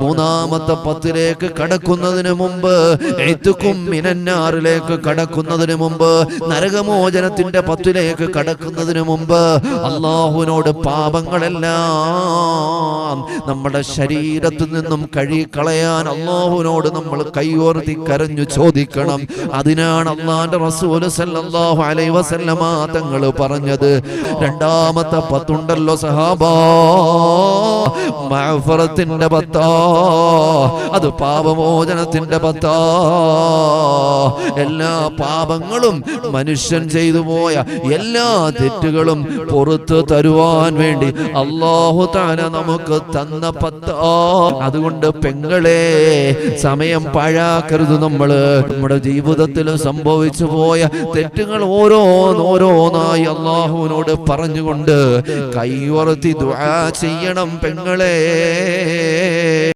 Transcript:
മൂന്നാമത്തെ 10ലേക്ക് കടക്കുന്നതിന് മുമ്പ്, ഇത്കും മിനന്നാറിലേക്ക് കടക്കുന്നതിന് മുമ്പ്, നരകമോചനത്തിന്റെ 10ലേക്ക് കടക്കുന്നതിന് മുമ്പ് അല്ലാഹുവിനോട് പാപങ്ങളെല്ലാം നമ്മുടെ ശരീരത്തിൽ നിന്നും കഴുകിക്കളയാൻ അല്ലാഹുവിനോട് നമ്മൾ കൈയോർത്തി കരഞ്ഞു ചോദിക്കണം. അതിനാണ് അല്ലാഹുവിന്റെ റസൂൽ സല്ലല്ലാഹു അലൈഹി വസല്ലമ തങ്ങൾ പറഞ്ഞത്, രണ്ടാമത്തെ 10 ഉണ്ടല്ലോ സഹാബാ, മഗ്ഫിറത്തിന്റെ 10, അത് പാപമോചനത്തിന്റെ 10. എല്ലാ പാപങ്ങളും മനുഷ്യൻ ചെയ്തു പോയ എല്ലാ തെറ്റുകളും പുറത്തു തരുവാൻ വേണ്ടി അല്ലാഹു തആല നമുക്ക് തന്ന 10. അതുകൊണ്ട് പെങ്ങളെ, സമയം പാഴാക്കരുത്. നമ്മുടെ ജീവിതത്തിൽ സംഭവിച്ചു പോയ തെറ്റുകൾ ഓരോന്നായി അല്ലാഹുവിനോട് പറഞ്ഞുകൊണ്ട് കൈയുയർത്തി ദുആ ചെയ്യണം പെങ്ങളെ.